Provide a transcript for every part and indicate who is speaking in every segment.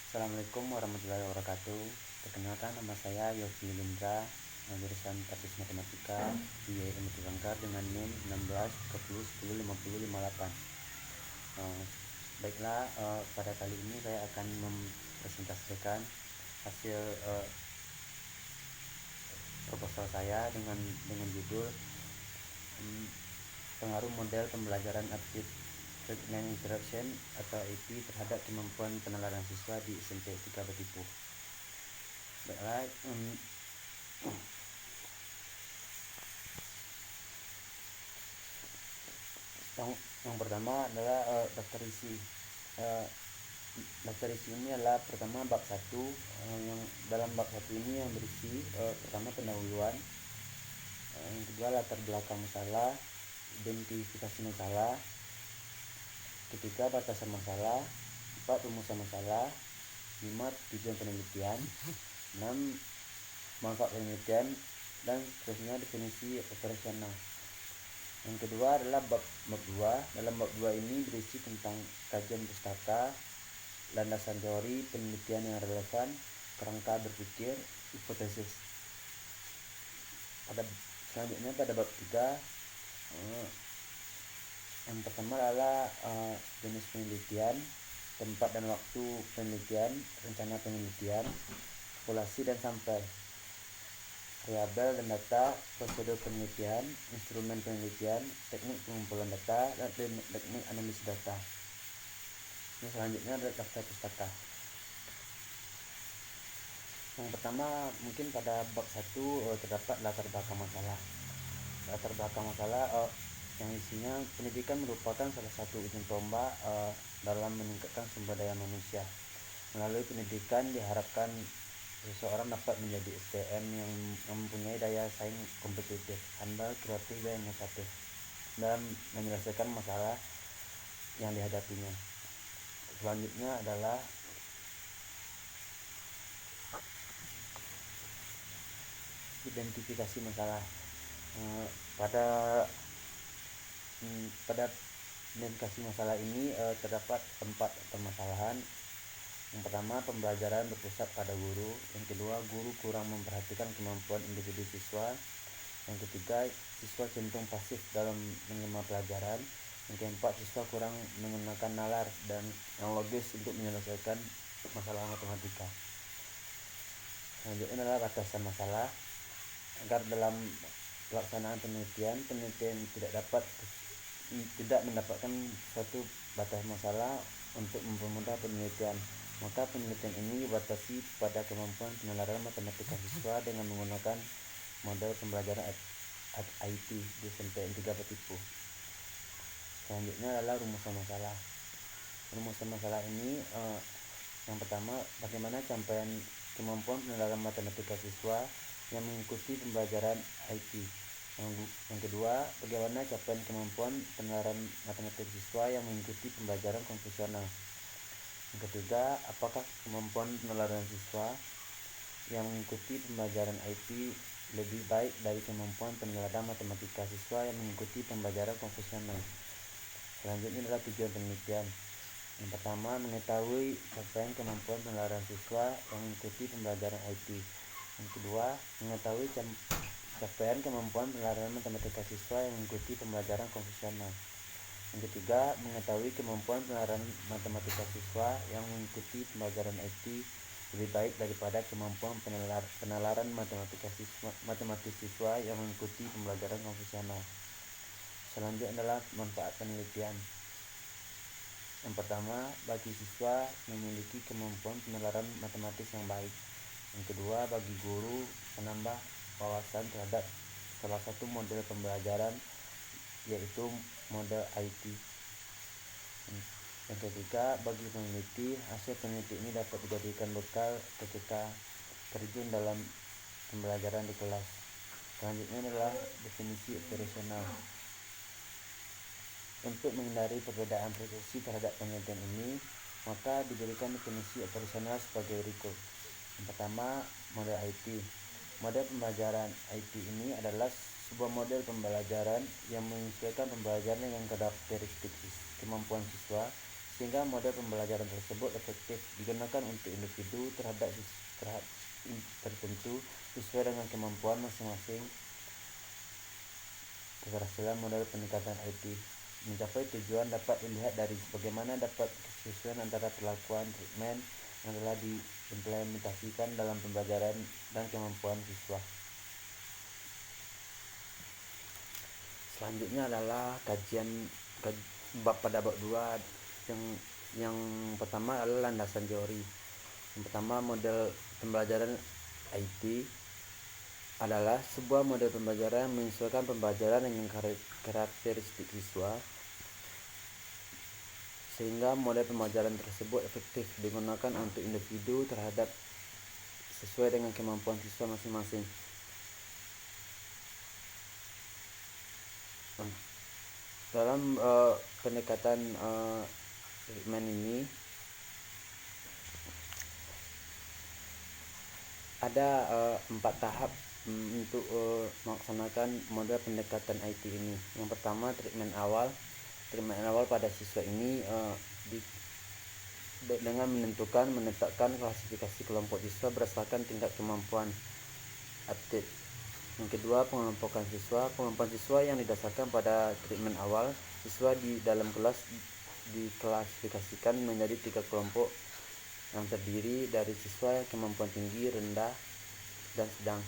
Speaker 1: Assalamualaikum warahmatullahi wabarakatuh. Perkenalkan, nama saya Yofi Lindra, jurusan Teknik Matematika di IAIN Bangkar dengan NIM 1630105058. Baiklah, pada kali ini saya akan mempresentasikan hasil proposal saya dengan judul pengaruh model pembelajaran Active Learning Interaction atau AP terhadap kemampuan penalaran siswa di SMP 3 Batipu. Baiklah, yang pertama adalah daftar isi. Daftar isi ini adalah pertama bab 1. Yang dalam bab 1 ini yang berisi pertama pendahuluan, yang kedua latar belakang masalah, identifikasi masalah, ketiga batasan masalah, 4 rumusan masalah, 5 tujuan penelitian, 6 manfaat penelitian, dan seterusnya definisi operasional. Yang kedua adalah bab 2. Dalam bab 2 ini berisi tentang kajian pustaka, landasan teori, penelitian yang relevan, kerangka berpikir, hipotesis. Selanjutnya pada bab 3, yang pertama adalah jenis penelitian, tempat dan waktu penelitian, rencana penelitian, populasi dan sampel, variabel dan data, prosedur penelitian, instrumen penelitian, teknik pengumpulan data, dan teknik analisis data. Nah, selanjutnya adalah daftar pustaka. Yang pertama mungkin pada bab 1 terdapat latar belakang masalah. Latar belakang masalah yang isinya pendidikan merupakan salah satu ujung tombak dalam meningkatkan sumber daya manusia. Melalui pendidikan diharapkan seseorang dapat menjadi SDM yang mempunyai daya saing kompetitif, handal, kreatif, dan inovatif dalam menyelesaikan masalah yang dihadapinya. Selanjutnya adalah identifikasi masalah. Pada identifikasi masalah ini terdapat 4 permasalahan. Yang pertama, pembelajaran berpusat pada guru. Yang kedua, guru kurang memperhatikan kemampuan individu siswa. Yang ketiga, siswa cenderung pasif dalam menyimak pelajaran. Yang keempat, siswa kurang menggunakan nalar dan yang logis untuk menyelesaikan masalah matematika. Selanjutnya adalah batasan masalah. Agar dalam pelaksanaan penelitian tidak mendapatkan suatu batas masalah untuk mempermudah penelitian, maka penelitian ini dibatasi pada kemampuan penalaran matematika siswa dengan menggunakan model pembelajaran IT di SMP 3 Batipu. Selanjutnya adalah rumusan masalah. Rumusan masalah ini yang pertama, bagaimana capaian kemampuan penalaran matematika siswa yang mengikuti pembelajaran IT. Yang kedua, bagaimana capaian kemampuan penalaran matematika siswa yang mengikuti pembelajaran konvensional. Yang ketiga, apakah kemampuan penalaran siswa yang mengikuti pembelajaran IT lebih baik dari kemampuan penalaran matematika siswa yang mengikuti pembelajaran konvensional. Selanjutnya adalah tujuan penelitian. Yang pertama, mengetahui capaian kemampuan penalaran siswa yang mengikuti pembelajaran IT. Yang kedua, mengetahui capaian kemampuan penalaran matematika siswa yang mengikuti pembelajaran konvensional. Yang ketiga, mengetahui kemampuan penalaran matematika siswa yang mengikuti pembelajaran IT lebih baik daripada kemampuan penalaran matematika siswa yang mengikuti pembelajaran konvensional. Selanjutnya adalah manfaat penelitian. Yang pertama, bagi siswa memiliki kemampuan penalaran matematis yang baik. Yang kedua, bagi guru menambah wawasan terhadap salah satu model pembelajaran, yaitu model IT. Yang ketiga, bagi peneliti, hasil peneliti ini dapat dijadikan bekal ketika terjun dalam pembelajaran di kelas. Selanjutnya adalah definisi operasional. Untuk menghindari perbedaan persepsi terhadap penelitian ini, maka diberikan definisi operasional sebagai berikut. Yang pertama, model IT. Model pembelajaran IT ini adalah sebuah model pembelajaran yang menyesuaikan pembelajaran dengan karakteristik kemampuan siswa sehingga model pembelajaran tersebut efektif digunakan untuk individu terhadap tertentu sesuai dengan kemampuan masing-masing. Keberhasilan model peningkatan IT mencapai tujuan dapat dilihat dari bagaimana dapat kesesuaian antara perlakuan treatment yang telah diimplementasikan dalam pembelajaran dan kemampuan siswa. Selanjutnya adalah kajian pada bab 2 yang pertama adalah landasan teori. Yang pertama, model pembelajaran IT adalah sebuah model pembelajaran yang menyesuaikan pembelajaran dengan karakteristik siswa sehingga model pembelajaran tersebut efektif digunakan untuk individu terhadap sesuai dengan kemampuan siswa masing-masing. Dalam pendekatan treatment ini ada 4 tahap untuk melaksanakan model pendekatan IT ini. Yang pertama, treatment awal pada siswa ini dengan menetapkan klasifikasi kelompok siswa berdasarkan tingkat kemampuan update. Yang kedua, pengelompokan siswa yang didasarkan pada treatment awal. Siswa di dalam kelas diklasifikasikan menjadi 3 kelompok yang terdiri dari siswa kemampuan tinggi, rendah, dan sedang.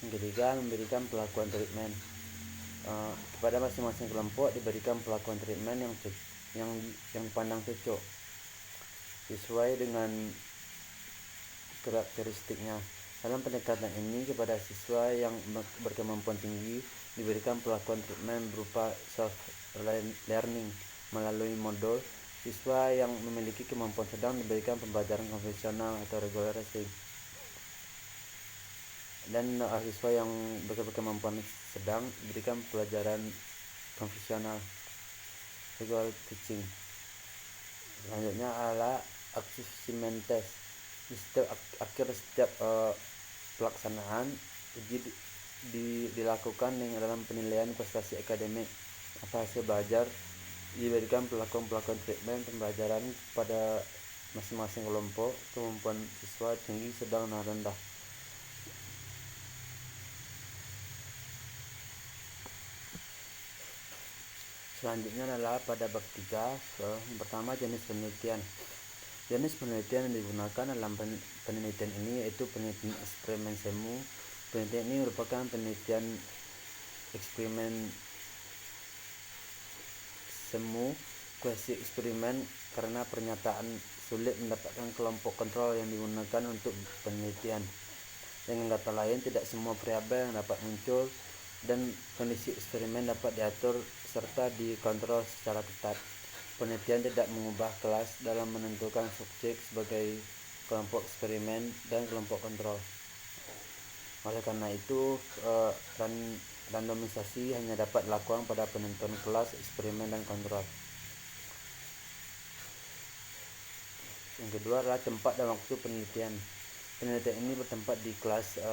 Speaker 1: Yang ketiga, memberikan perlakuan treatment. Kepada masing-masing kelompok diberikan perlakuan treatment yang dipandang cocok sesuai dengan karakteristiknya. Dalam pendekatan ini, kepada siswa yang berkemampuan tinggi diberikan perlakuan treatment berupa self-learning melalui modul. Siswa yang memiliki kemampuan sedang diberikan pembelajaran konvensional atau regular rating. Dan siswa yang berkemampuan sedang diberikan pelajaran konvensional regular teaching. Selanjutnya adalah assessment test. Di akhir setiap pelaksanaan uji dilakukan dalam penilaian prestasi akademik apa hasil belajar. Diberikan perlakuan treatment pembelajaran pada masing-masing kelompok kemampuan siswa tinggi, sedang, dan rendah. Selanjutnya adalah pada bab 3. Yang pertama, jenis penelitian. Jenis penelitian yang digunakan dalam penelitian ini yaitu penelitian eksperimen semu. Penelitian ini merupakan penelitian eksperimen semu kuasi eksperimen karena pernyataan sulit mendapatkan kelompok kontrol yang digunakan untuk penelitian. Dengan kata lain, tidak semua variabel yang dapat muncul dan kondisi eksperimen dapat diatur serta dikontrol secara ketat. Penelitian tidak mengubah kelas dalam menentukan subjek sebagai kelompok eksperimen dan kelompok kontrol. Oleh karena itu, randomisasi hanya dapat dilakukan pada penentuan kelas, eksperimen, dan kontrol. Yang kedua adalah tempat dan waktu penelitian. Penelitian ini bertempat di kelas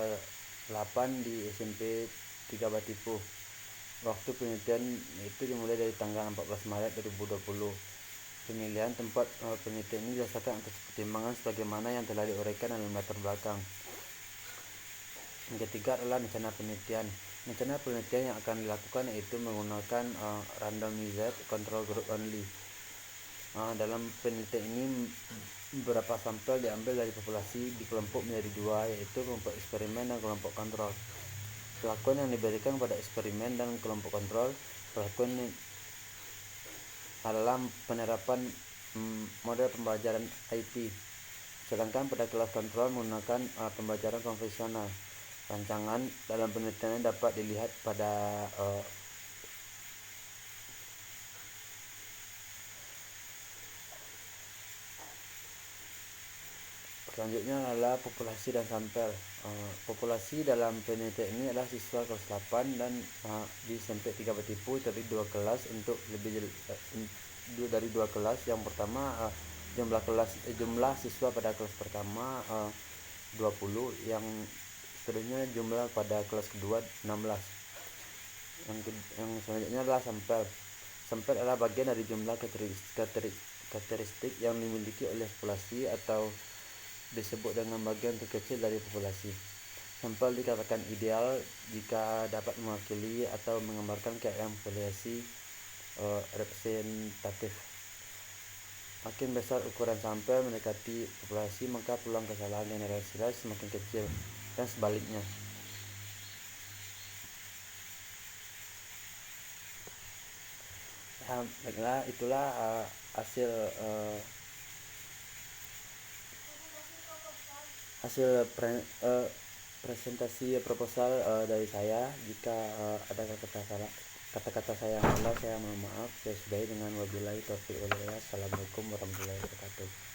Speaker 1: 8 di SMP 3 Batipu. Waktu penelitian itu dimulai dari tanggal 14 Maret 2020. Pemilihan tempat penelitian ini didasarkan atas pertimbangan sebagaimana yang telah diuraikan dalam latar belakang. Yang ketiga adalah rencana penelitian. Rencana penelitian yang akan dilakukan yaitu menggunakan randomized control group only. Dalam penelitian ini beberapa sampel diambil dari populasi di kelompok menjadi 2, yaitu kelompok eksperimen dan kelompok kontrol. Perlakuan yang diberikan pada eksperimen dan kelompok kontrol, perlakuan adalah penerapan model pembelajaran IT. Sedangkan pada kelas kontrol menggunakan pembelajaran konvensional. Rancangan dalam penelitian dapat dilihat pada selanjutnya adalah populasi dan sampel. Populasi dalam penelitian ini adalah siswa kelas 8 dan di SMP 3 Batipu terdiri 2 kelas untuk dari 2 kelas. Yang pertama jumlah siswa pada kelas pertama 20, yang seterusnya jumlah pada kelas kedua 16. Yang selanjutnya adalah sampel. Sampel adalah bagian dari jumlah karakteristik yang dimiliki oleh populasi atau disebut dengan bagian terkecil dari populasi. Sampel dikatakan ideal jika dapat mewakili atau menggambarkan keadaan populasi representatif. Makin besar ukuran sampel mendekati populasi, maka peluang kesalahan generalisasi semakin kecil, dan sebaliknya. Baiklah, itulah hasil presentasi proposal dari saya. Jika ada kata-kata saya yang salah, saya mohon maaf. Saya sudahi dengan wabillahi taufiq wal hidayah. Assalamualaikum warahmatullahi wabarakatuh.